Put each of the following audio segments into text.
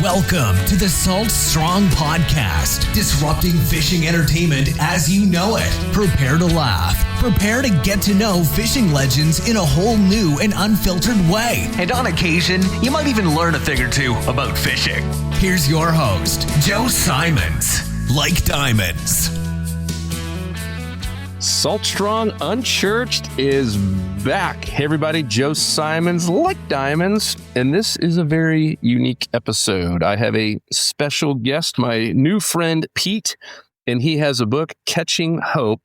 Welcome to the Salt Strong Podcast, disrupting fishing entertainment as you know it. Prepare to laugh. Prepare to get to know fishing legends in a whole new and unfiltered way. And on occasion, you might even learn a thing or two about fishing. Here's your host, Joe Simons. Like diamonds. Salt Strong Unchurched is back. Hey everybody, Joe Simons, Like Diamonds, and this is a very unique episode. I have a special guest, my new friend Pete, and he has a book, Catching Hope.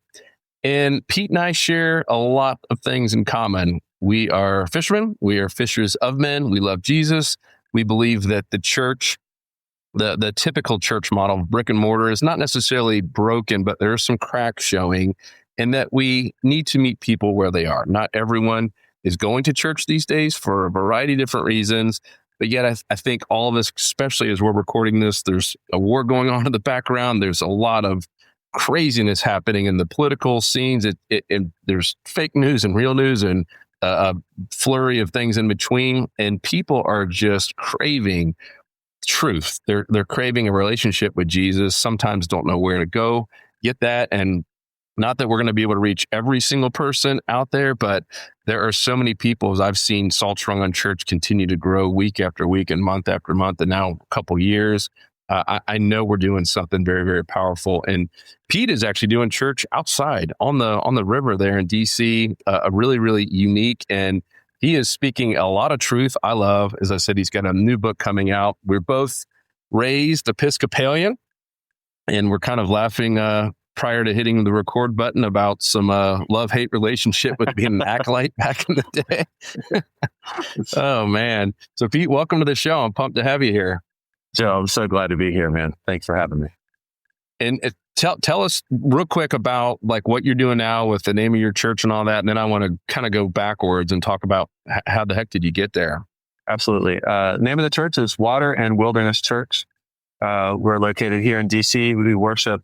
And Pete and I share a lot of things in common. We are fishermen. We are fishers of men. We love Jesus. We believe that the church, the typical church model, brick and mortar, is not necessarily broken, but there are some cracks showing, and that we need to meet people where they are. Not everyone is going to church these days for a variety of different reasons, but yet I think all of us, especially as we're recording this, there's a war going on in the background. There's a lot of craziness happening in the political scenes. There's fake news and real news and a flurry of things in between, and people are just craving truth. They're craving a relationship with Jesus, sometimes don't know where to go get that. And not that we're going to be able to reach every single person out there, but there are so many people, as I've seen Salt Strong Unchurched continue to grow week after week and month after month, and now a couple years. I know we're doing something very, very powerful. And Pete is actually doing church outside on the river there in DC, a really, really unique, and he is speaking a lot of truth I love. As I said, he's got a new book coming out. We're both raised Episcopalian, and we're kind of laughing prior to hitting the record button about some love-hate relationship with being an acolyte back in the day. Oh, man. So, Pete, welcome to the show. I'm pumped to have you here. Joe, I'm so glad to be here, man. Thanks for having me. And tell us real quick about like what you're doing now with the name of your church and all that. And then I want to kind of go backwards and talk about how the heck did you get there? Absolutely. Name of the church is Water and Wilderness Church. We're located here in DC. We worship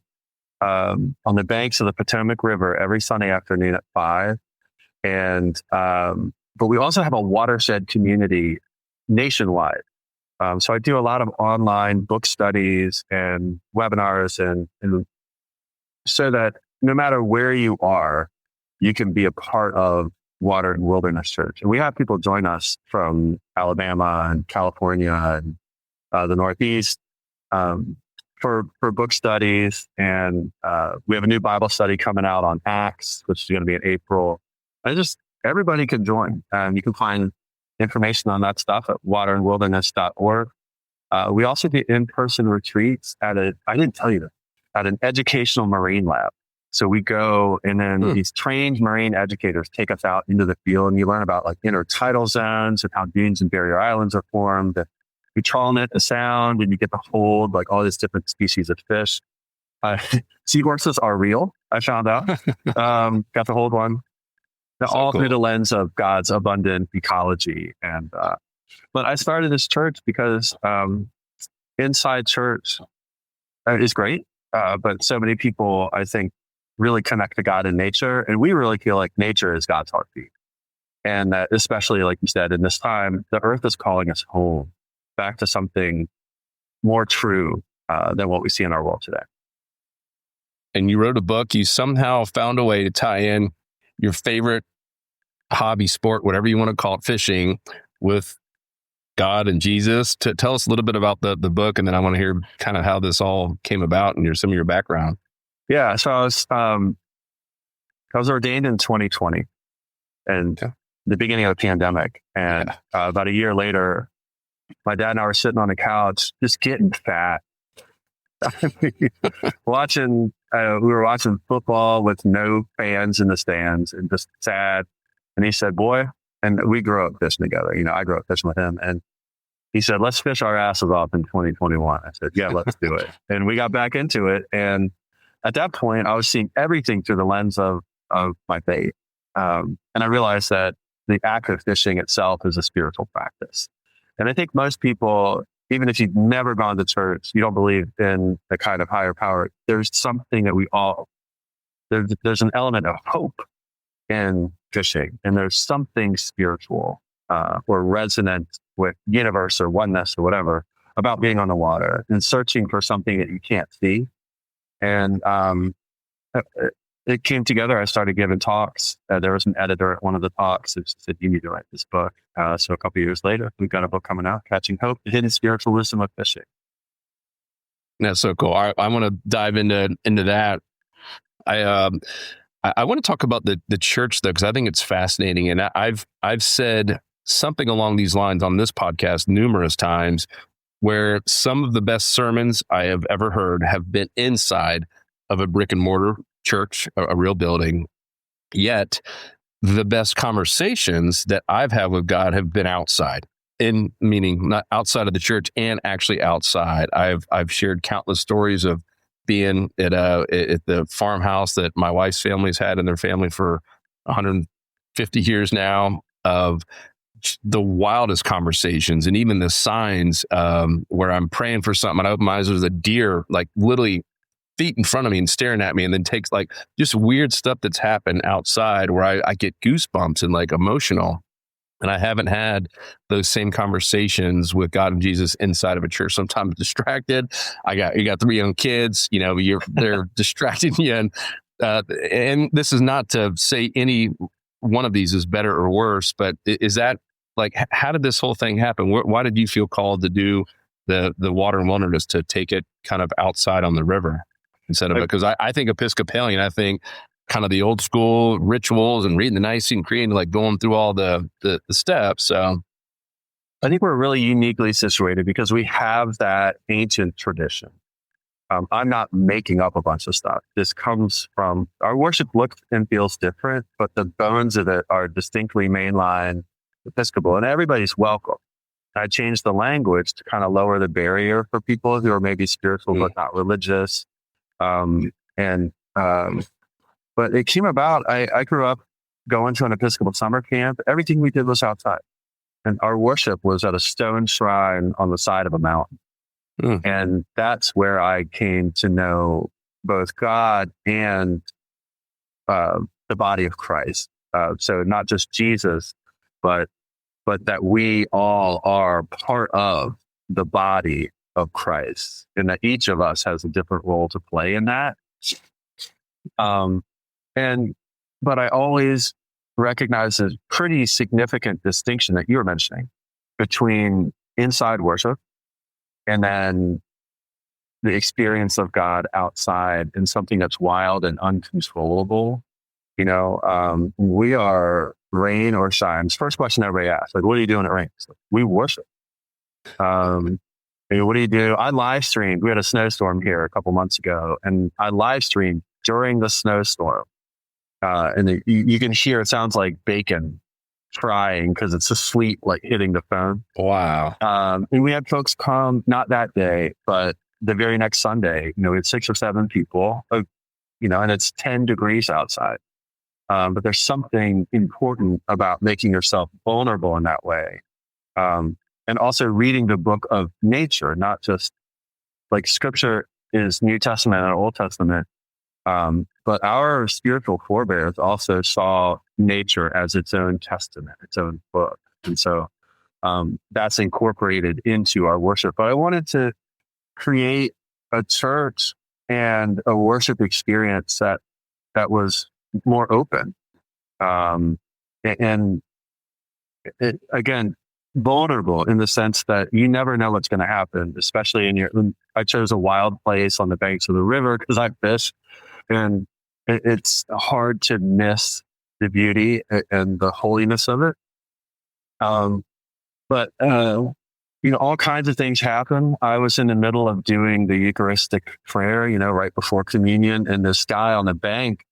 on the banks of the Potomac River every Sunday afternoon at 5. And but we also have a watershed community nationwide. So I do a lot of online book studies and webinars and so that no matter where you are, you can be a part of Water and Wilderness Church. And we have people join us from Alabama and California and the Northeast for book studies. And we have a new Bible study coming out on Acts, which is going to be in April. And just everybody can join. You can find information on that stuff at waterandwilderness.org. We also do in-person retreats I didn't tell you this, at an educational marine lab. So we go and then these trained marine educators take us out into the field, and you learn about like intertidal zones and how dunes and barrier islands are formed. We trawl net a sound and you get to hold like all these different species of fish. Seahorses are real, I found out. Got to hold one. All cool. Through the lens of God's abundant ecology. And but I started this church because inside church is great, but so many people, I think, really connect to God and nature. And we really feel like nature is God's heartbeat. And especially, like you said, in this time, the earth is calling us home, back to something more true than what we see in our world today. And you wrote a book. You somehow found a way to tie in your favorite hobby, sport, whatever you want to call it, fishing, with God and Jesus. To tell us a little bit about the book, and then I want to hear kind of how this all came about and some of your background. Yeah, so I was ordained in 2020, and the beginning of the pandemic, and about a year later, my dad and I were sitting on the couch, just getting fat, watching. We were watching football with no fans in the stands and just sad. And he said, boy, and we grew up fishing together. You know, I grew up fishing with him. And he said, let's fish our asses off in 2021. I said, yeah, let's do it. And we got back into it. And at that point, I was seeing everything through the lens of my faith. And I realized that the act of fishing itself is a spiritual practice. And I think most people, even if you've never gone to church, you don't believe in the kind of higher power, there's something that there's an element of hope in fishing, and there's something spiritual or resonant with universe or oneness or whatever about being on the water and searching for something that you can't see. And it came together. I started giving talks. There was an editor at one of the talks who said, "You need to write this book." So a couple of years later, we've got a book coming out, Catching Hope, The Hidden Spiritual Wisdom of Fishing. That's so cool. I want to dive into that. I want to talk about the church though, because I think it's fascinating. And I've said something along these lines on this podcast numerous times, where some of the best sermons I have ever heard have been inside of a brick and mortar church, a real building. Yet the best conversations that I've had with God have been outside, in meaning not outside of the church and actually outside. I've shared countless stories of being at the farmhouse that my wife's family's had in their family for 150 years now, of the wildest conversations, and even the signs where I'm praying for something and I open my eyes, there's a deer like literally feet in front of me and staring at me, and then takes like just weird stuff that's happened outside where I get goosebumps and like emotional. And I haven't had those same conversations with God and Jesus inside of a church. Sometimes distracted. You got 3 young kids, they're distracting you. And this is not to say any one of these is better or worse, but is that like, how did this whole thing happen? Why did you feel called to do the water and wilderness, to take it kind of outside on the river instead of it? Because I think Episcopalian, I think kind of the old school rituals and reading the Nicene Creed, like going through all the steps. So I think we're really uniquely situated because we have that ancient tradition. I'm not making up a bunch of stuff. This comes from our worship looks and feels different, but the bones of it are distinctly mainline Episcopal, and everybody's welcome. I changed the language to kind of lower the barrier for people who are maybe spiritual but not religious. But it came about, I grew up going to an Episcopal summer camp. Everything we did was outside. And our worship was at a stone shrine on the side of a mountain. And that's where I came to know both God and the body of Christ. So not just Jesus, but that we all are part of the body of Christ, and that each of us has a different role to play in that. But I always recognize a pretty significant distinction that you were mentioning between inside worship and then the experience of God outside in something that's wild and uncontrollable. We are rain or shine. First question everybody asks, like, what are you doing at rain? Like, we worship. What do you do? I live streamed. We had a snowstorm here a couple months ago, and I live streamed during the snowstorm. And you can hear, it sounds like bacon frying because it's the sleet like hitting the phone. Wow. And we had folks come, not that day, but the very next Sunday. We had 6 or 7 people, and it's 10 degrees outside. But there's something important about making yourself vulnerable in that way. And also reading the book of nature, not just like scripture is New Testament and Old Testament. But our spiritual forebears also saw nature as its own testament, its own book. And so that's incorporated into our worship. But I wanted to create a church and a worship experience that was more open. Again, vulnerable in the sense that you never know what's going to happen, especially I chose a wild place on the banks of the river because I fish, and it's hard to miss the beauty and the holiness of it. But all kinds of things happen. I was in the middle of doing the Eucharistic prayer, right before communion, and this guy on the bank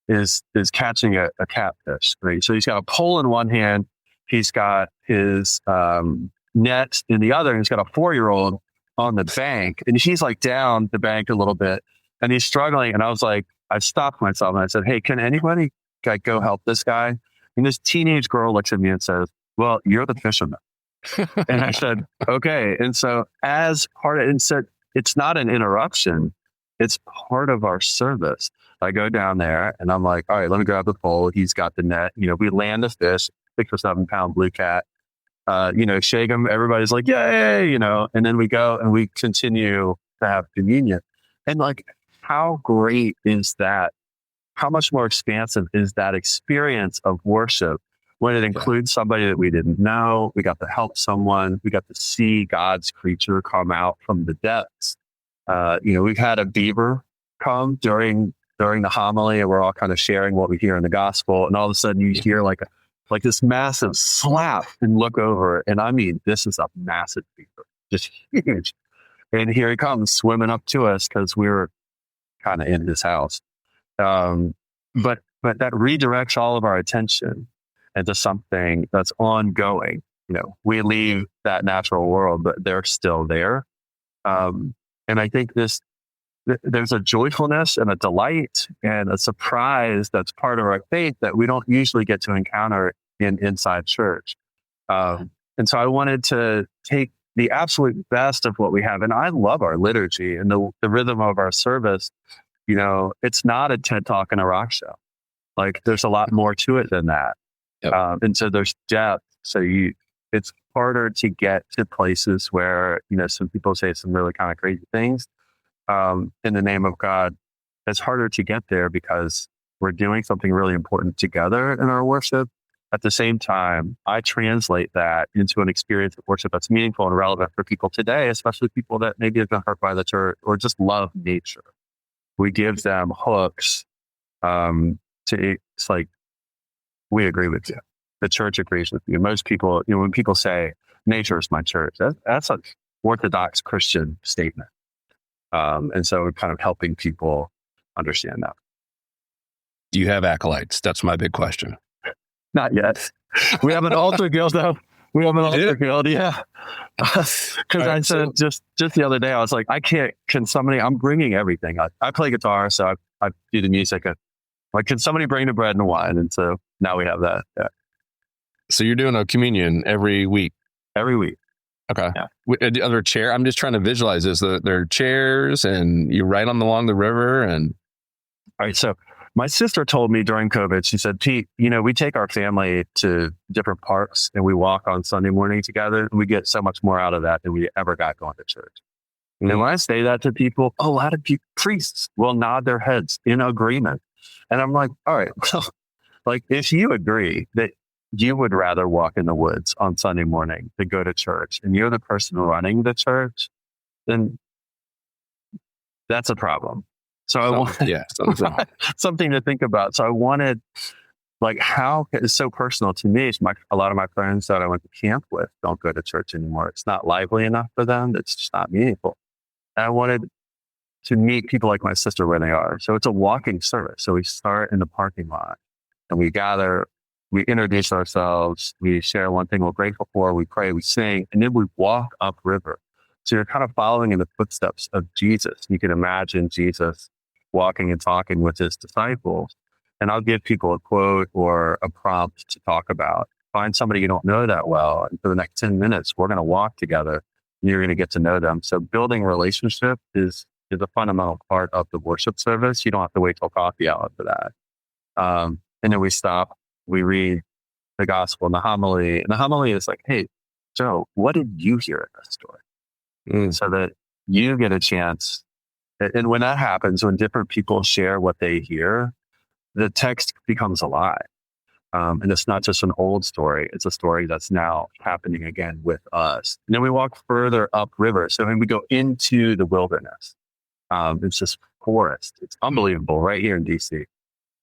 is catching a catfish, right? So he's got a pole in one hand, he's got his net in the other, and he's got a 4-year-old on the bank, and he's like down the bank a little bit, and he's struggling. And I was like, I stopped myself and I said, "Hey, can anybody go help this guy?" And this teenage girl looks at me and says, "Well, you're the fisherman." And I said, "Okay." And so as part of it, and said, it's not an interruption. It's part of our service. I go down there and I'm like, all right, let me grab the pole. He's got the net. We land the fish, 6 or 7 pound blue cat. shake them. Everybody's like, yay, and then we go and we continue to have communion. And like, how great is that? How much more expansive is that experience of worship when it includes somebody that we didn't know? We got to help someone. We got to see God's creature come out from the depths. We've had a beaver come during the homily, and we're all kind of sharing what we hear in the gospel. And all of a sudden you hear like this massive slap and look over. And I mean, this is a massive beaver, just huge. And here he comes swimming up to us because we were kind of in his house. But that redirects all of our attention into something that's ongoing. We leave that natural world, but they're still there. And I think there's a joyfulness and a delight and a surprise that's part of our faith that we don't usually get to encounter inside church. And so I wanted to take the absolute best of what we have. And I love our liturgy and the rhythm of our service. It's not a TED Talk and a rock show. Like, there's a lot more to it than that. Yep. And so there's depth. So it's harder to get to places where, some people say some really kind of crazy things in the name of God. It's harder to get there because we're doing something really important together in our worship. At the same time, I translate that into an experience of worship that's meaningful and relevant for people today, especially people that maybe have been hurt by the church or just love nature. We give them hooks it's like, we agree with you. The church agrees with you. Most people, when people say nature is my church, that's an Orthodox Christian statement. And so we're kind of helping people understand that. Do you have acolytes? That's my big question. Not yet. We have an altar guild though. We have an altar guild, yeah. Because I said just the other day, I was like, I'm bringing everything. I play guitar, so I do the music. Can somebody bring the bread and wine? And so now we have that. Yeah. So you're doing a communion every week? Every week. Okay. Yeah. Other chair? I'm just trying to visualize this. There are chairs and you ride them along the river and... All right. So my sister told me during COVID, she said, Pete, we take our family to different parks and we walk on Sunday morning together. And we get so much more out of that than we ever got going to church. Mm-hmm. And when I say that to people, a lot of priests will nod their heads in agreement. And I'm like, all right, well, like if you agree that you would rather walk in the woods on Sunday morning than go to church, and you're the person running the church, then that's a problem. So I wanted something to think about. So I wanted, how it's so personal to me. A lot of my friends that I went to camp with don't go to church anymore. It's not lively enough for them. It's just not meaningful. And I wanted to meet people like my sister where they are. So it's a walking service. So we start in the parking lot and we gather, we introduce ourselves, we share one thing we're grateful for, we pray, we sing, and then we walk upriver. So you're kind of following in the footsteps of Jesus. You can imagine Jesus walking and talking with his disciples. And I'll give people a quote or a prompt to talk about. Find somebody you don't know that well. And for the next 10 minutes, we're going to walk together and you're going to get to know them. So building relationship is a fundamental part of the worship service. You don't have to wait till coffee hour for that. And then we stop, we read the gospel and the homily. And the homily is like, hey, Joe, what did you hear in this story? So that you get a chance. And when that happens, when different people share what they hear, the text becomes alive. And it's not just an old story. It's a story that's now happening again with us. And then we walk further upriver. So when we go into the wilderness, it's this forest. It's unbelievable right here in DC.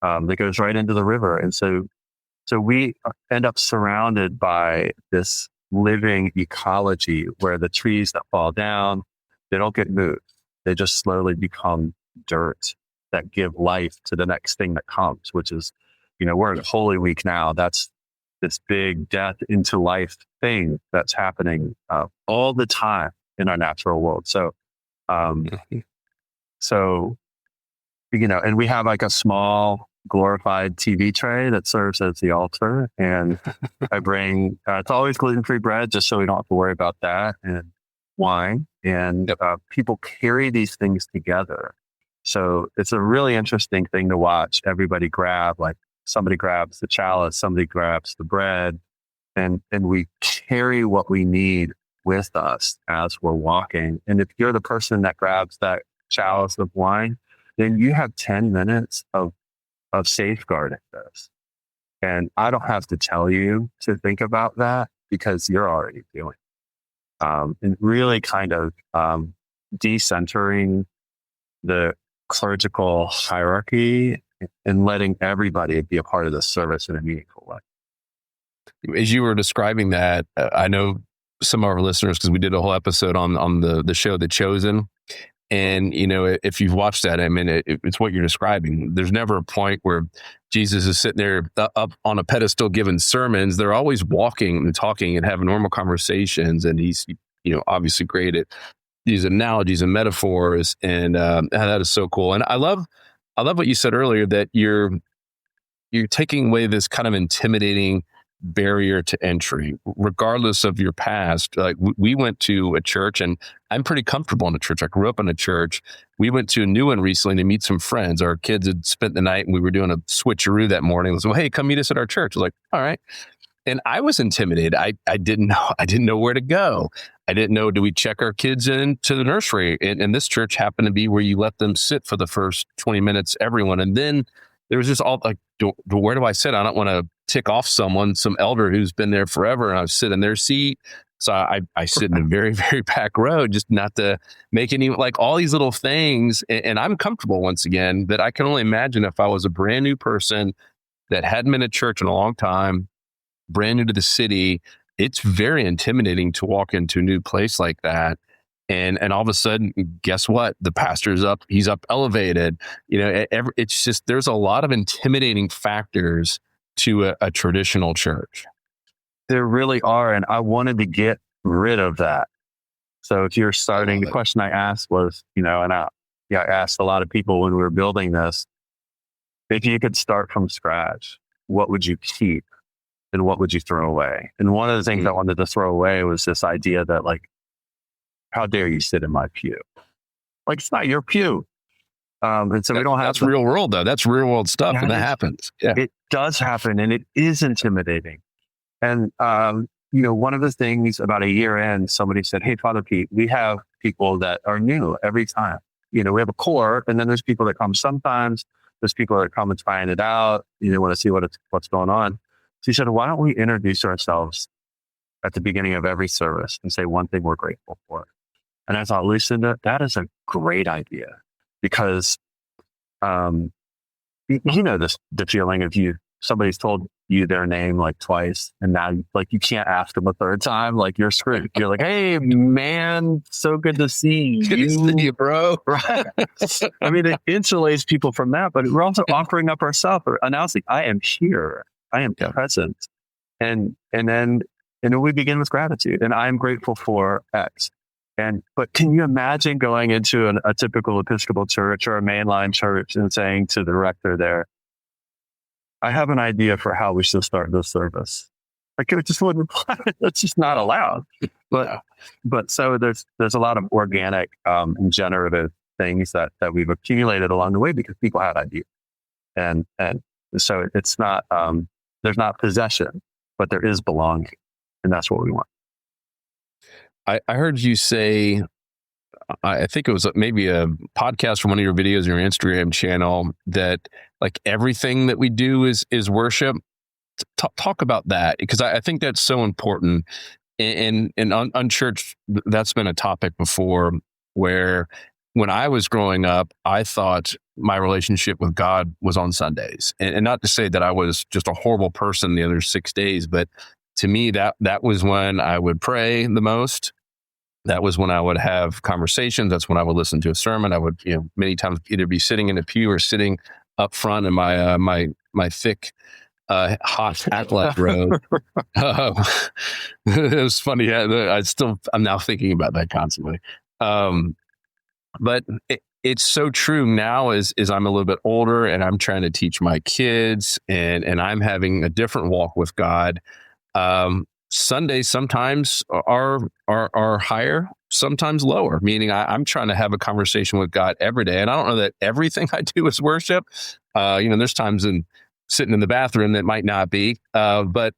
That goes right into the river. And so we end up surrounded by this living ecology where the trees that fall down, they don't get moved. They just slowly become dirt that give life to the next thing that comes, which is, we're in Holy Week now. That's this big death into life thing that's happening all the time in our natural world. So, and we have like a small glorified TV tray that serves as the altar. And I bring, it's always gluten-free bread, just so we don't have to worry about that, and wine. And people carry these things together. So it's a really interesting thing to watch. Everybody grab, like somebody grabs the chalice, somebody grabs the bread, and we carry what we need with us as we're walking. And if you're the person that grabs that chalice of wine, then you have 10 minutes of safeguarding this. And I don't have to tell you to think about that because you're already doing it. And really kind of decentering the clerical hierarchy and letting everybody be a part of the service in a meaningful way. As you were describing that, I know some of our listeners, because we did a whole episode on the show The Chosen. And, if you've watched that, I mean, it's what you're describing. There's never a point where Jesus is sitting there up on a pedestal giving sermons. They're always walking and talking and having normal conversations. And he's, obviously great at these analogies and metaphors. And that is so cool. And I love what you said earlier, that you're taking away this kind of intimidating barrier to entry, regardless of your past. Like we went to a church, and I'm pretty comfortable in a church. I grew up in a church. We went to a new one recently to meet some friends. Our kids had spent the night, and we were doing a switcheroo that morning. I was like, well, hey, come meet us at our church. I was like, all right. And I was intimidated. I didn't know where to go. I didn't know, do we check our kids into the nursery? And this church happened to be where you let them sit for the first 20 minutes, everyone. And then there was just all like, where do I sit? I don't want to tick off some elder who's been there forever, and I sit in their seat. So I sit in a very, very back row, just not to make any, like all these little things. And I'm comfortable once again, that I can only imagine if I was a brand new person that hadn't been at church in a long time, brand new to the city. It's very intimidating to walk into a new place like that. And all of a sudden, guess what? The pastor's up, he's up elevated. It's just, there's a lot of intimidating factors to a traditional church. There really are. And I wanted to get rid of that. So if you're starting, the question I asked was, and I asked a lot of people when we were building this, if you could start from scratch, what would you keep and what would you throw away? And one of the things I wanted to throw away was this idea that, like, how dare you sit in my pew? Like, it's not your pew. And so we don't have that's real world, though. That's real world stuff. And that happens. Yeah. It does happen, and it is intimidating. And, one of the things about a year in, somebody said, hey, Father Pete, we have people that are new every time. We have a core, and then there's people that come sometimes. There's people that come and trying it out. Want to see what's going on. So he said, why don't we introduce ourselves at the beginning of every service and say one thing we're grateful for? And I thought, Lucinda, that is a great idea, because, the feeling of somebody's told you their name like twice, and now you can't ask them a third time, like you're screwed. You're like, hey man, so good to see you. Good to see you, bro. Right. I mean, it insulates people from that, but we're also offering up ourselves, or announcing, I am here. I am present. And then we begin with gratitude, and I'm grateful for X. But can you imagine going into a typical Episcopal church or a mainline church and saying to the rector there, I have an idea for how we should start this service? Like, it just wouldn't reply. That's just not allowed. But so there's a lot of organic and generative things that we've accumulated along the way because people had ideas. And so it's not, there's not possession, but there is belonging. And that's what we want. I heard you say, I think it was maybe a podcast from one of your videos on your Instagram channel, that like everything that we do is worship. Talk about that, because I think that's so important. And Unchurched, that's been a topic before, where when I was growing up, I thought my relationship with God was on Sundays. And not to say that I was just a horrible person the other 6 days, but to me, that was when I would pray the most. That was when I would have conversations. That's when I would listen to a sermon. I would, many times either be sitting in a pew or sitting up front in my my thick, hot acolyte robe. It was funny. I'm now thinking about that constantly. But it's so true now as I'm a little bit older and I'm trying to teach my kids, and I'm having a different walk with God. Sundays sometimes are higher, sometimes lower, meaning I'm trying to have a conversation with God every day. And I don't know that everything I do is worship. There's times sitting in the bathroom that might not be, but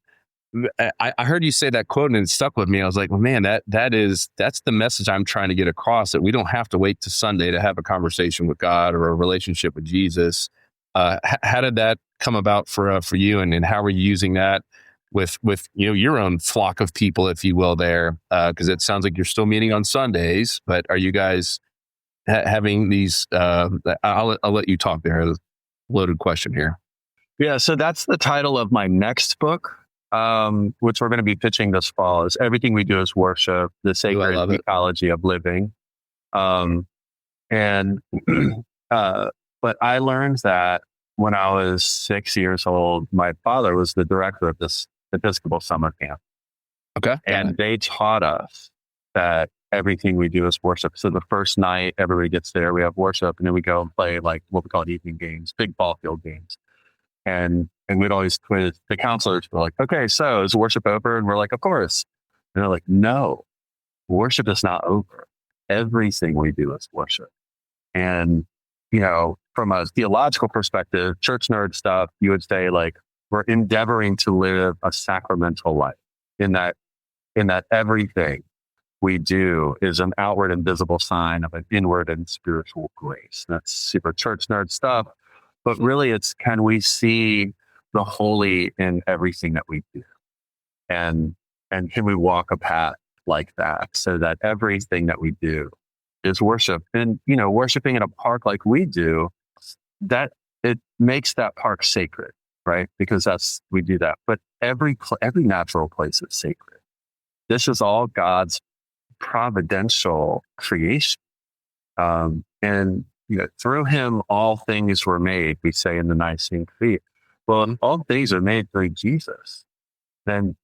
I heard you say that quote and it stuck with me. I was like, well, man, that's the message I'm trying to get across, that we don't have to wait to Sunday to have a conversation with God or a relationship with Jesus. How did that come about for you, and how are you using that with your own flock of people, if you will, there? Because it sounds like you're still meeting on Sundays, but are you guys having these? I'll let you talk there. A loaded question here. Yeah, so that's the title of my next book, which we're going to be pitching this fall. Is Everything We Do Is Worship: The Sacred Ecology of Living. And but I learned that when I was 6 years old. My father was the director of this Episcopal summer camp. Okay, and they taught us that everything we do is worship. So the first night, everybody gets there, we have worship, and then we go and play like what we call evening games, big ball field games. And we'd always quiz the counselors. Were like, okay, so is worship over? And we're like, of course. And they're like, no, worship is not over. Everything we do is worship. And, from a theological perspective, church nerd stuff, you would say like, we're endeavoring to live a sacramental life in that everything we do is an outward and visible sign of an inward and spiritual grace. That's super church nerd stuff. But really, it's, can we see the holy in everything that we do? And can we walk a path like that so that everything that we do is worship? And, worshiping in a park like we do, that it makes that park sacred, right? Because we do that. But every natural place is sacred. This is all God's providential creation. And through him, all things were made, we say in the Nicene Creed. Well, all things are made through Jesus. Then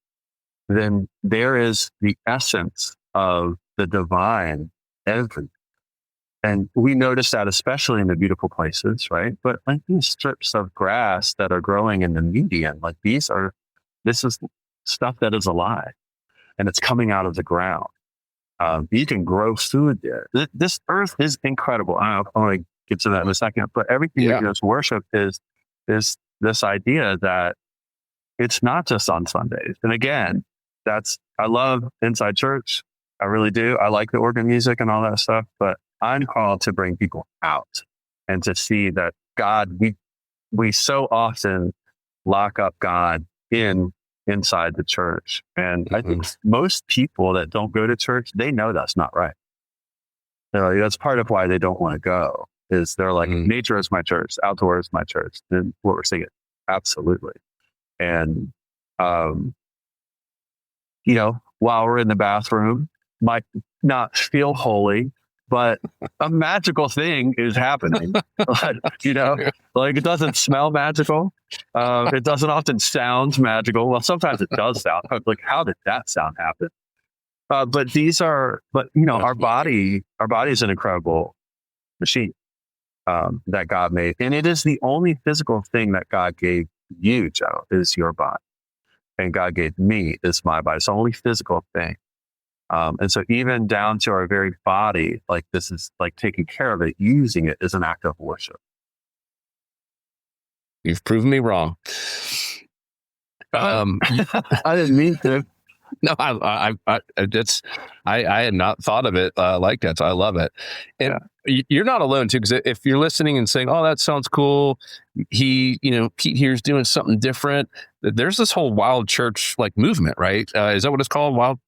there is the essence of the divine everything. And we notice that especially in the beautiful places, right? But like these strips of grass that are growing in the median, like this is stuff that is alive and it's coming out of the ground. You can grow food there. This earth is incredible. I want to get to that in a second, but everything we do as worship is this idea that it's not just on Sundays. And again, I love Inside Church. I really do. I like the organ music and all that stuff, but I'm called to bring people out and to see that God, we so often lock up God inside the church. And I think most people that don't go to church, they know that's not right. That's part of why they don't want to go, is they're like, nature is my church, outdoors is my church. And what we're saying, absolutely. And, while we're in the bathroom, might not feel holy, but a magical thing is happening. Like it doesn't smell magical. It doesn't often sound magical. Well, sometimes it does sound like, how did that sound happen? But our body is an incredible machine that God made. And it is the only physical thing that God gave you, Joe, is your body. And God gave me is my body. It's the only physical thing. And so even down to our very body, like this is like taking care of it, using it is an act of worship. You've proven me wrong. I didn't mean to. No, I had not thought of it like that. So I love it. And you're not alone too, because if you're listening and saying, "Oh, that sounds cool," Pete here's doing something different. There's this whole wild church like movement, right? Is that what it's called? Wild.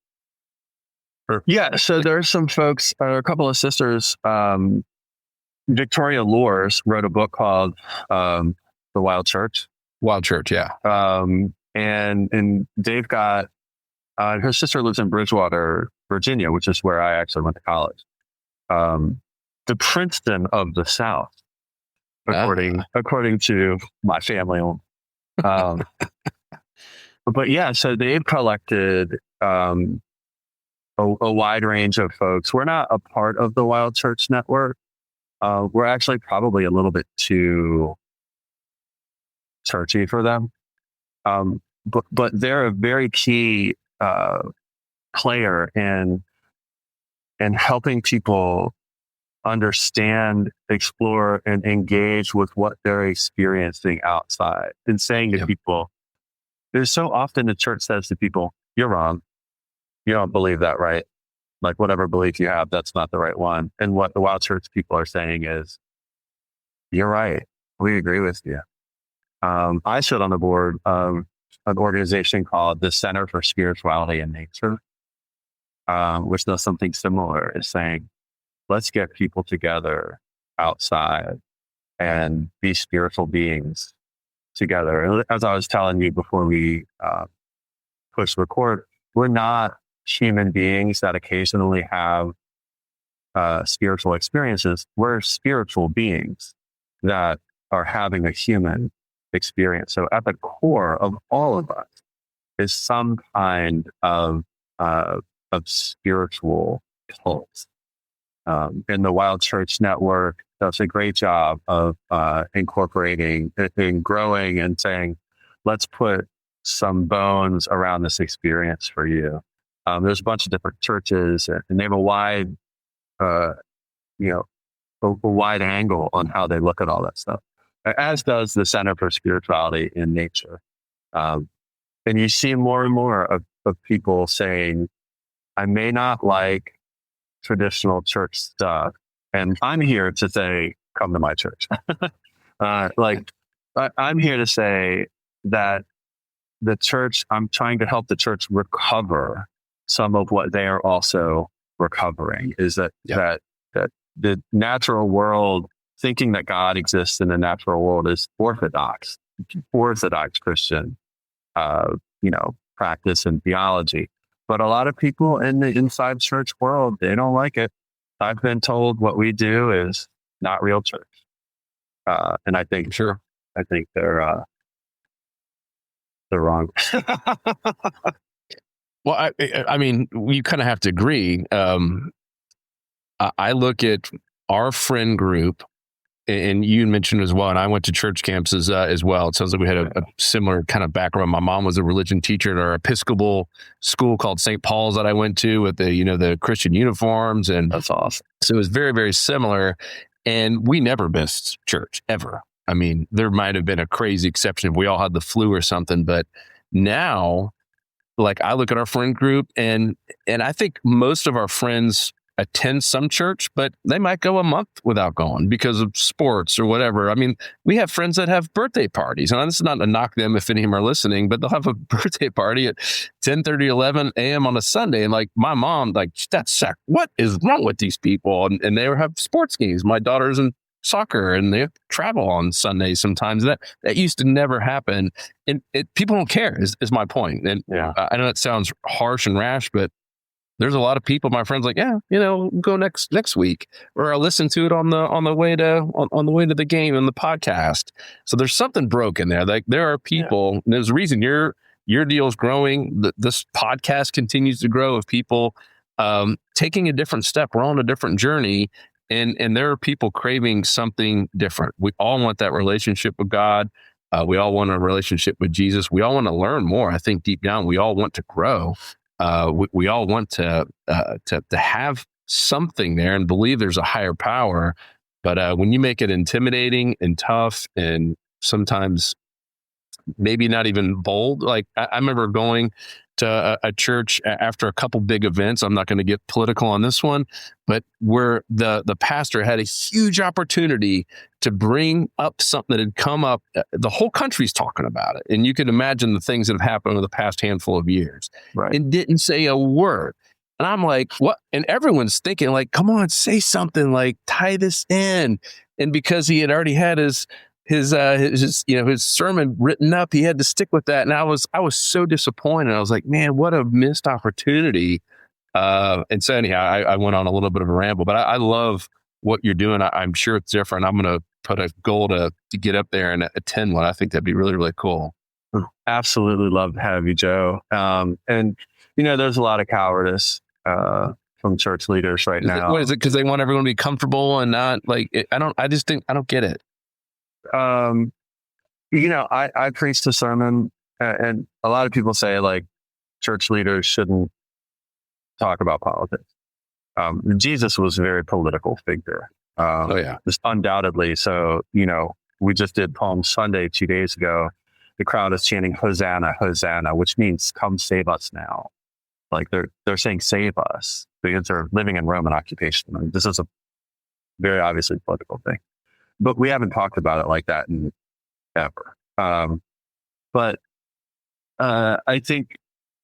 Yeah. So there's some folks, a couple of sisters. Victoria Loors wrote a book called The Wild Church. Wild Church, yeah. And they've got. Her sister lives in Bridgewater, Virginia, which is where I actually went to college. The Princeton of the South, according to my family. But yeah, so they've collected a wide range of folks. We're not a part of the Wild Church Network. We're actually probably a little bit too churchy for them. But they're a very key player in helping people understand, explore, and engage with what they're experiencing outside, and saying to people, there's so often the church says to people, you're wrong. You don't believe that, right? Like whatever belief you have, that's not the right one. And what the Wild Church people are saying is, you're right. We agree with you. I sit on the board of an organization called the Center for Spirituality and Nature, which does something similar. Is saying, let's get people together outside and be spiritual beings together. And as I was telling you before we push record, we're not human beings that occasionally have spiritual experiences. We're spiritual beings that are having a human experience. So at the core of all of us is some kind of spiritual cult. And the Wild Church Network does a great job of incorporating and growing and saying, let's put some bones around this experience for you. There's a bunch of different churches, and they have a wide, a wide angle on how they look at all that stuff, as does the Center for Spirituality in Nature. And you see more and more of people saying, I may not like traditional church stuff, and I'm here to say, come to my church. I'm here to say that the church, I'm trying to help the church recover some of what they are also recovering, is that the natural world, thinking that God exists in the natural world, is orthodox Christian, practice and theology. But a lot of people in the inside church world, they don't like it. I've been told what we do is not real church. And I think they're wrong. Well, I mean, you kind of have to agree. I look at our friend group, and you mentioned as well, and I went to church camps as well. It sounds like we had a similar kind of background. My mom was a religion teacher at our Episcopal school called St. Paul's that I went to with the Christian uniforms, and that's awesome. So it was very, very similar, and we never missed church ever. I mean, there might have been a crazy exception if we all had the flu or something, but now, like, I look at our friend group, and I think most of our friends attend some church, but they might go a month without going because of sports or whatever. I mean, we have friends that have birthday parties, and this is not to knock them if any of them are listening, but they'll have a birthday party at 10:30, 11 a.m. on a Sunday. And like my mom, like, that's sick. What is wrong with these people? And they have sports games. My daughter's in soccer, and they travel on Sundays sometimes. That used to never happen. And people don't care is my point. And I know it sounds harsh and rash, but there's a lot of people, my friends, like, go next week, or I'll listen to it on the way to the game and the podcast. So there's something broken there. Like, there are people, and there's a reason your deal is growing. This podcast continues to grow of people taking a different step. We're on a different journey, and there are people craving something different. We all want that relationship with God. We all want a relationship with Jesus. We all want to learn more. I think deep down, we all want to grow. We all want to have something there and believe there's a higher power. But when you make it intimidating and tough, and sometimes maybe not even bold, like I remember going to a church after a couple big events. I'm not going to get political on this one, but where the pastor had a huge opportunity to bring up something that had come up. The whole country's talking about it. And you can imagine the things that have happened over the past handful of years, right? And didn't say a word. And I'm like, what? And everyone's thinking, like, come on, say something, like, tie this in. And because he had already had his sermon written up, he had to stick with that. And I was so disappointed. I was like, man, what a missed opportunity. And so anyhow, I went on a little bit of a ramble, but I love what you're doing. I'm sure it's different. I'm going to put a goal to get up there and attend one. I think that'd be really, really cool. Absolutely love to have you, Joe. And there's a lot of cowardice from church leaders right now. What is it? Because they want everyone to be comfortable and not like it. I don't get it. I preached a sermon, and a lot of people say, like, church leaders shouldn't talk about politics. Jesus was a very political figure. Just undoubtedly. So, we just did Palm Sunday 2 days ago, the crowd is chanting Hosanna, Hosanna, which means come save us now. Like they're saying save us because they're living in Roman occupation. I mean, this is a very obviously political thing, but we haven't talked about it like that in ever. But I think,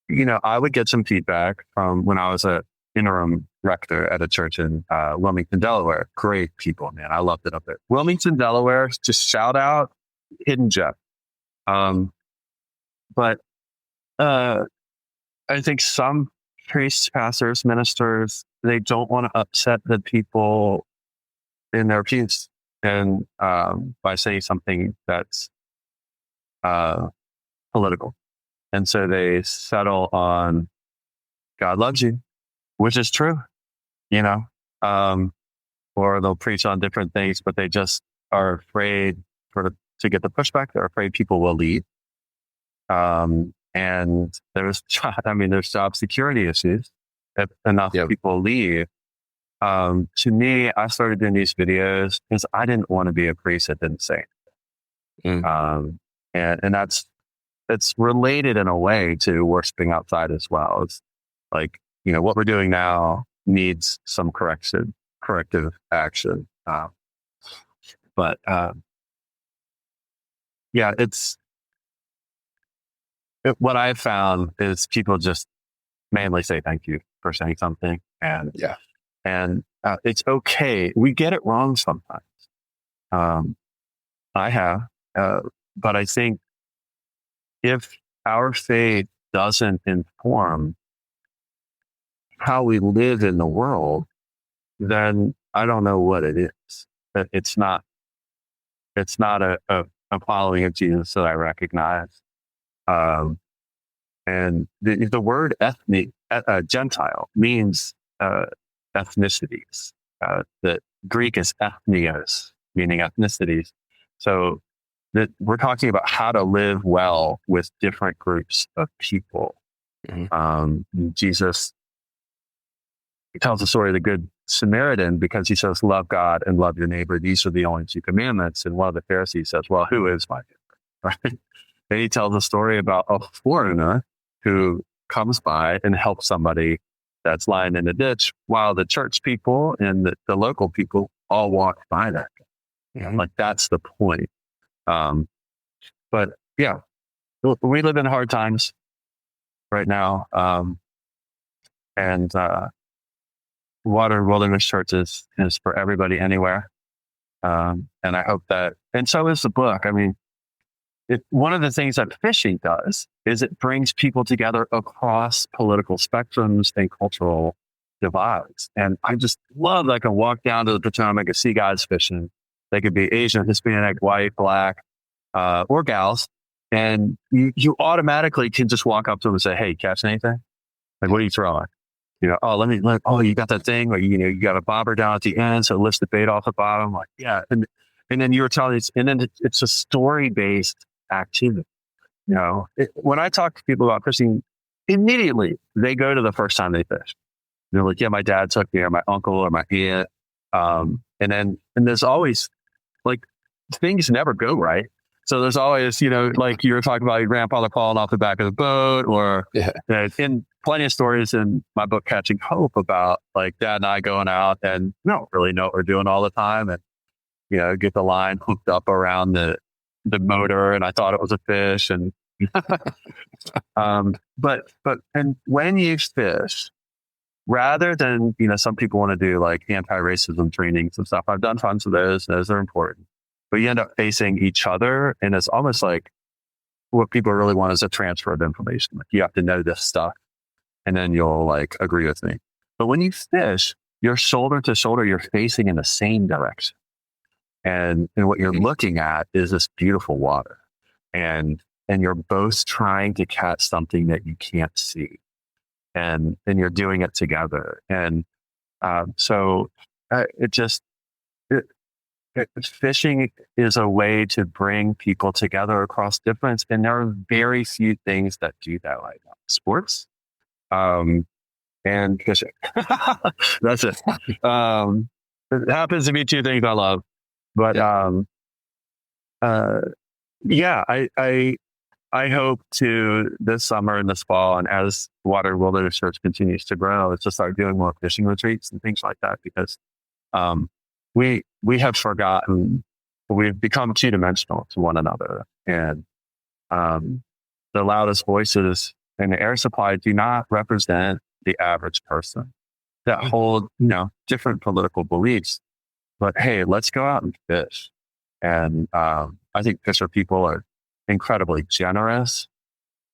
I would get some feedback from when I was a interim rector at a church in Wilmington, Delaware. Great people, man. I loved it up there. Wilmington, Delaware, just shout out, hidden gem. But I think some priests, pastors, ministers, they don't want to upset the people in their pews and by saying something that's political. And so they settle on God loves you, which is true, or they'll preach on different things, but they just are afraid to get the pushback. They're afraid people will leave. And there's job security issues if enough people leave. To me, I started doing these videos because I didn't want to be a priest that didn't say anything. And it's related in a way to worshiping outside as well. It's like, what we're doing now needs some corrective action. But what I've found is people just mainly say thank you for saying something. And it's okay. We get it wrong sometimes. I have, but I think if our faith doesn't inform how we live in the world, then I don't know what it is. It's not a following of Jesus that I recognize. And the word ethnic, Gentile means ethnicities. The Greek is ethnios, meaning ethnicities. So that we're talking about how to live well with different groups of people. Jesus tells the story of the Good Samaritan because he says, love God and love your neighbor. These are the only two commandments. And one of the Pharisees says, well, who is my neighbor? Right? And he tells a story about a foreigner who comes by and helps somebody that's lying in the ditch while the church people and the local people all walk by that. Like that's the point. But yeah, we live in hard times right now. And Water Wilderness Church is for everybody anywhere. And I hope that, and so is the book. I mean, one of the things that fishing does is it brings people together across political spectrums and cultural divides. And I just love that I can walk down to the Potomac and see guys fishing. They could be Asian, Hispanic, white, black, or gals. And you automatically can just walk up to them and say, hey, catch anything? Like, what are you throwing? You got that thing, or, you got a bobber down at the end, so it lifts the bait off the bottom. Like, yeah. And then you were telling us, and then it's a story-based activity. When I talk to people about fishing, immediately they go to the first time they fish. They're like, yeah, my dad took me, or my uncle, or my aunt. And there's always, like, things never go right. So there's always, like you were talking about your grandfather falling off the back of the boat, or in plenty of stories in my book, Catching Hope, about like Dad and I going out and don't really know what we're doing all the time. And, get the line hooked up around the motor, and I thought it was a fish. And, and when you fish, rather than, some people want to do like anti-racism trainings and stuff. I've done tons of those. Those are important. But you end up facing each other, and it's almost like what people really want is a transfer of information. Like, you have to know this stuff, and then you'll like agree with me. But when you fish, you're shoulder to shoulder, you're facing in the same direction. And what you're looking at is this beautiful water. And you're both trying to catch something that you can't see. And you're doing it together. And fishing is a way to bring people together across difference. And there are very few things that do that right now. Sports, and fishing. That's it. It happens to be two things I love. But, I I hope to this summer and this fall, and as Water and Wilderness Church continues to grow, is to start doing more fishing retreats and things like that, because we have forgotten, we've become two-dimensional to one another, and the loudest voices in the air supply do not represent the average person that hold, different political beliefs. But hey, let's go out and fish. And I think fisher people are incredibly generous.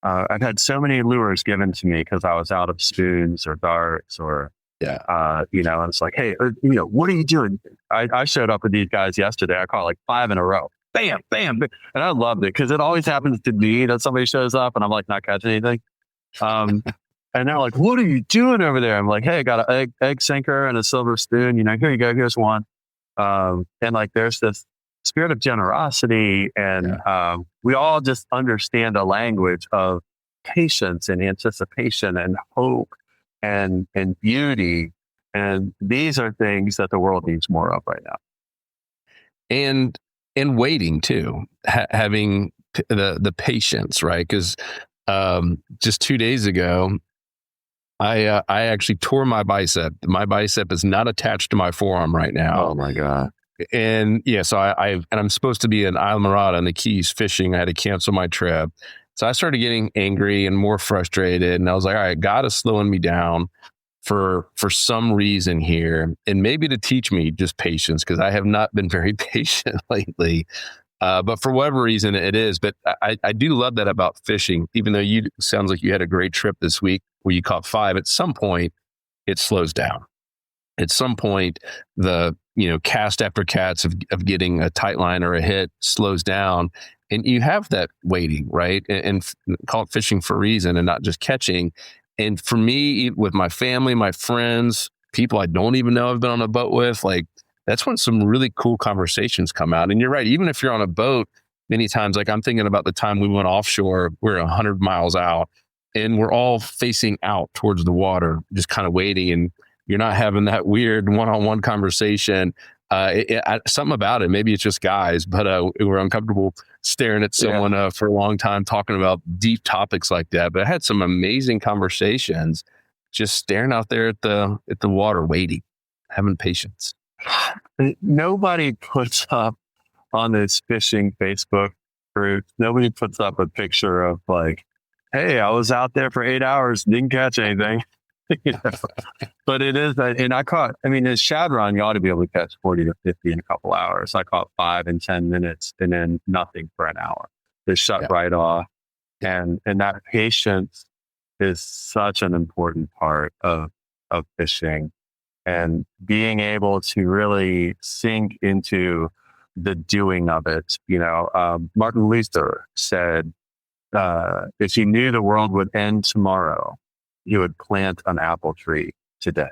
I've had so many lures given to me because I was out of spoons or darts or, and it's like, hey, what are you doing? I showed up with these guys yesterday. I caught like 5 in a row. Bam, bam, bam. And I loved it because it always happens to me that somebody shows up and I'm like not catching anything. And they're like, what are you doing over there? I'm like, hey, I got an egg sinker and a silver spoon. Here you go. Here's one. And like, there's this spirit of generosity, and we all just understand a language of patience and anticipation and hope and beauty. And these are things that the world needs more of right now. And waiting too, having the patience, right? Because just 2 days ago, I actually tore my bicep. My bicep is not attached to my forearm right now. Oh my God. And so I'm supposed to be in Islamorada in the Keys fishing. I had to cancel my trip. So I started getting angry and more frustrated. And I was like, all right, God is slowing me down for some reason here. And maybe to teach me just patience, because I have not been very patient lately. But for whatever reason it is. But I do love that about fishing, even though sounds like you had a great trip this week where you caught 5. At some point, it slows down. At some point, the cast after cats of getting a tight line or a hit slows down, and you have that waiting, right? And call it fishing for a reason and not just catching. And for me, with my family, my friends, people I don't even know I've been on a boat with, like that's when some really cool conversations come out. And you're right, even if you're on a boat, many times, like I'm thinking about the time we went offshore, we're 100 miles out and we're all facing out towards the water, just kind of waiting, and you're not having that weird one-on-one conversation. Something about it, maybe it's just guys, but we're uncomfortable staring at someone for a long time talking about deep topics like that. But I had some amazing conversations just staring out there at the water, waiting, having patience. Nobody puts up on this fishing Facebook group, nobody puts up a picture of like, hey, I was out there for 8 hours, didn't catch anything. But it is that, and as shad run, you ought to be able to catch 40 to 50 in a couple hours. I caught 5 in 10 minutes and then nothing for an hour. Just shut right off. And that patience is such an important part of fishing, and being able to really sink into the doing of it. Martin Luther said, if he knew the world would end tomorrow, he would plant an apple tree today.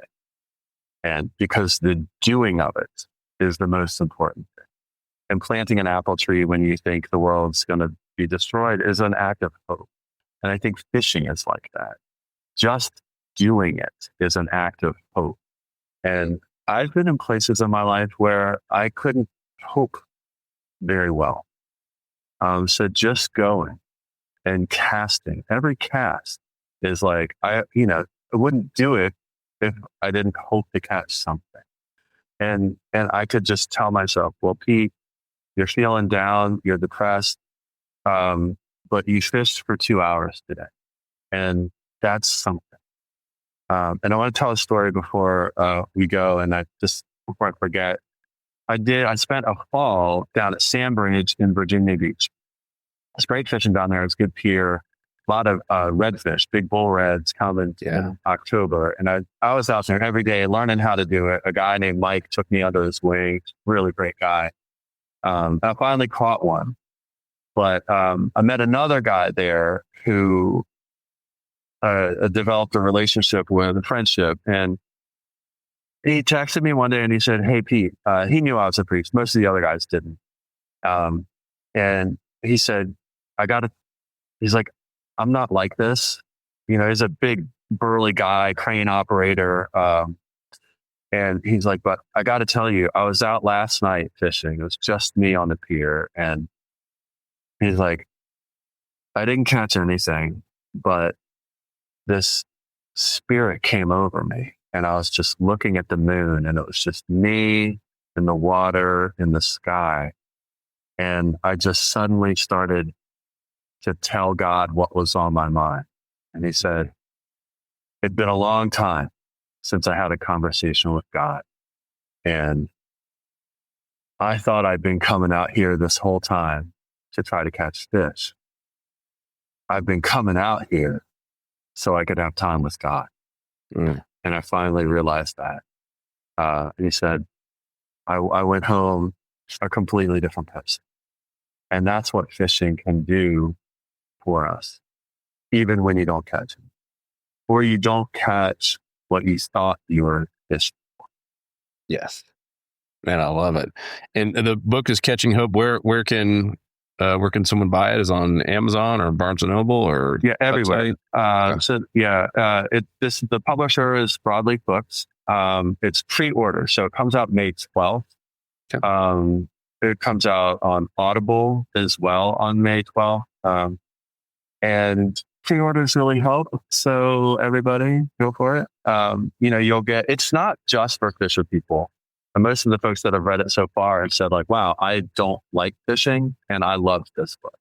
And because the doing of it is the most important thing. And planting an apple tree when you think the world's going to be destroyed is an act of hope. And I think fishing is like that. Just doing it is an act of hope. And I've been in places in my life where I couldn't hope very well. So just going and casting, every cast is like, I wouldn't do it if I didn't hope to catch something. And I could just tell myself, well, Pete, you're feeling down, you're depressed, but you fished for 2 hours today. And that's something. And I want to tell a story before we go. And before I forget, I spent a fall down at Sandbridge in Virginia Beach. It's great fishing down there. It's good pier. A lot of redfish, big bull reds coming in October. And I was out there every day learning how to do it. A guy named Mike took me under his wing. Really great guy. I finally caught one. But I met another guy there who developed a relationship with, a friendship. And he texted me one day and he said, hey, Pete, he knew I was a priest. Most of the other guys didn't. And he said, he's like, I'm not like this. He's a big burly guy, crane operator. And he's like, but I got to tell you, I was out last night fishing. It was just me on the pier. And he's like, I didn't catch anything, but this spirit came over me, and I was just looking at the moon, and it was just me and the water and the sky. And I just suddenly started to tell God what was on my mind. And he said, it'd been a long time since I had a conversation with God. And I thought I'd been coming out here this whole time to try to catch fish. I've been coming out here so I could have time with God. And I finally realized that. And he said, I went home a completely different person. And that's what fishing can do for us, even when you don't catch them, or you don't catch what you thought you were fishing for. Yes. Man, I love it. And the book is Catching Hope. Where can someone buy it? Is it on Amazon or Barnes and Noble or everywhere? The publisher is Broadleaf Books. It's pre-order, so it comes out May 12th. Okay. It comes out on Audible as well on May 12th. And pre-orders really help. So everybody go for it. You'll get, it's not just for fisher people. And most of the folks that have read it so far have said like, wow, I don't like fishing and I love this book.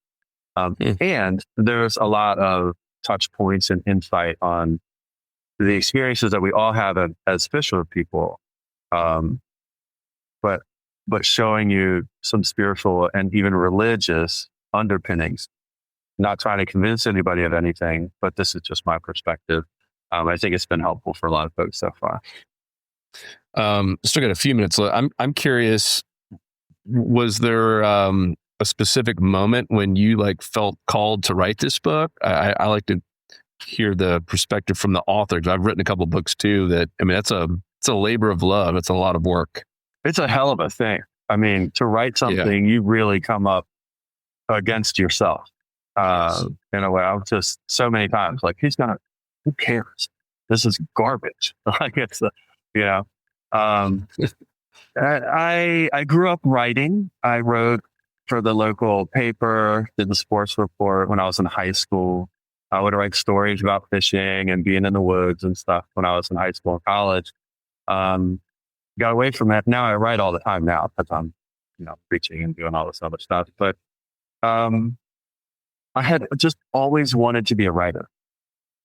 And there's a lot of touch points and insight on the experiences that we all have as fisher people. But showing you some spiritual and even religious underpinnings, not trying to convince anybody of anything, but this is just my perspective. I think it's been helpful for a lot of folks so far. Still got a few minutes left. I'm curious, was there a specific moment when you felt called to write this book? I like to hear the perspective from the author, because I've written a couple of books too it's a labor of love. It's a lot of work. It's a hell of a thing. I mean, to write something, you really come up against yourself. In a way, I was just so many times like, who cares? This is garbage. I grew up writing. I wrote for the local paper, did the sports report when I was in high school. I would write stories about fishing and being in the woods and stuff when I was in high school and college. Got away from that. Now I write all the time now because I'm, preaching and doing all this other stuff. But I had just always wanted to be a writer,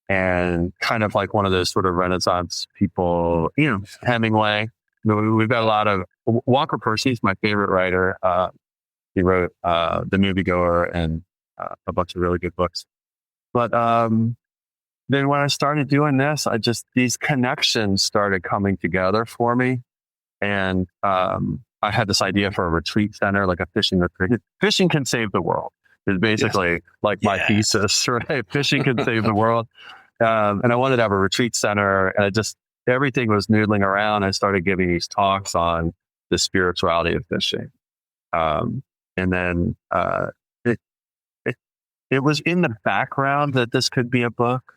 and kind of like one of those sort of Renaissance people, Hemingway. We've got a lot of Walker Percy's my favorite writer. He wrote The Moviegoer and a bunch of really good books. But then when I started doing this, these connections started coming together for me. And I had this idea for a retreat center, like a fishing retreat. Fishing can save the world is basically my thesis, right? Fishing can save the world. And I wanted to have a retreat center, and everything was noodling around. I started giving these talks on the spirituality of fishing. And then it was in the background that this could be a book,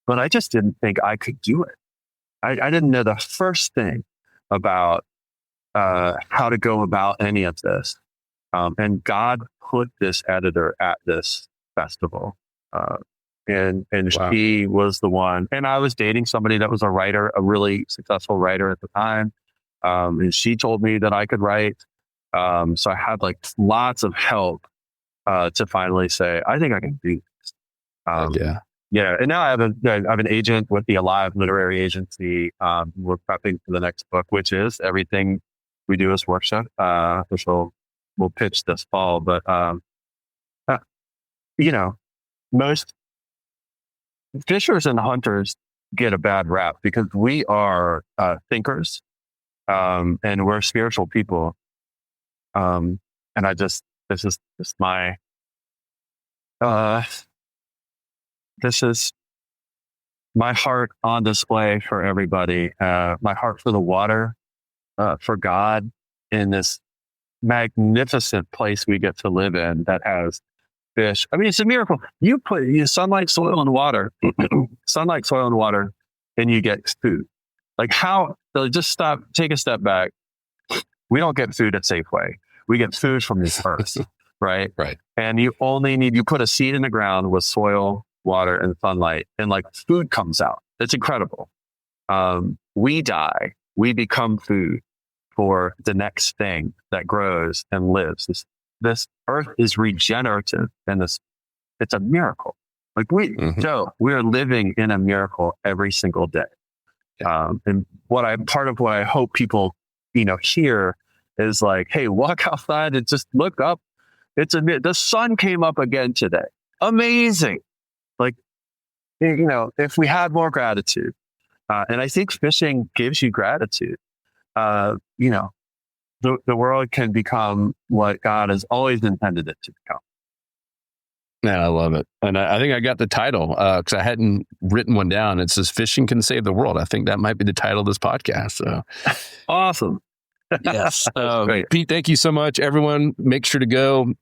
but I just didn't think I could do it. I didn't know the first thing about how to go about any of this. And God put this editor at this festival. And wow. She was the one, and I was dating somebody that was a writer, a really successful writer at the time. And she told me that I could write. So I had lots of help to finally say, I think I can do this. Yeah. And now I have an agent with the Alive Literary Agency. We're prepping for the next book, which is Everything We Do Is Worship, which we'll pitch this fall. But, most fishers and hunters get a bad rap because we are thinkers, and we're spiritual people. And this is my heart on display for everybody. My heart for the water, for God, in this magnificent place we get to live in that has fish. I mean, it's a miracle. You put sunlight, soil, and water, sunlight, soil, and water, and you get food. How? So just take a step back. We don't get food at Safeway. We get food from this earth. right? Right. And you put a seed in the ground with soil, water, and sunlight, and like food comes out. It's incredible. We die, we become food for the next thing that grows and lives. This earth is regenerative, and it's a miracle. Like Joe, we are living in a miracle every single day. And part of what I hope people, hear is like, hey, walk outside and just look up. The sun came up again today. Amazing. Like, if we had more gratitude, and I think fishing gives you gratitude, the world can become what God has always intended it to become. Yeah, I love it. And I think I got the title because I hadn't written one down. It says Fishing Can Save the World. I think that might be the title of this podcast. So awesome. Yes. Pete, thank you so much. Everyone, make sure to go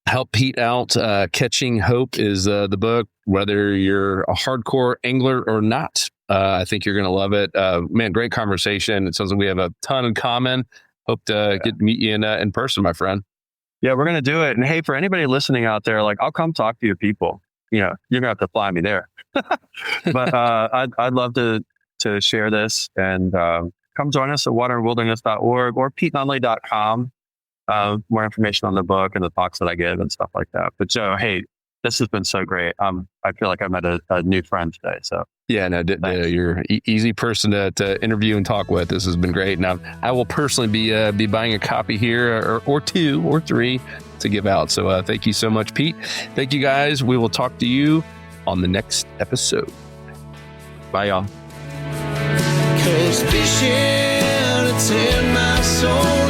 help Pete out. Catching Hope is the book, whether you're a hardcore angler or not. I think you're going to love it. Man, great conversation. It sounds like we have a ton in common. Hope to get to meet you in person, my friend. Yeah, we're going to do it. And hey, for anybody listening out there, like, I'll come talk to your people. You're going to have to fly me there. But I'd love to share this, and come join us at waterandwilderness.org or PeteNunnally.com. More information on the book and the talks that I give and stuff like that. But Joe, hey, this has been so great. I feel like I met a new friend today. So yeah, no, you're an easy person to interview and talk with. This has been great. Now, I will personally be buying a copy here or 2 or 3 to give out. So thank you so much, Pete. Thank you, guys. We will talk to you on the next episode. Bye, y'all. 'Cause fishing, it's in my soul.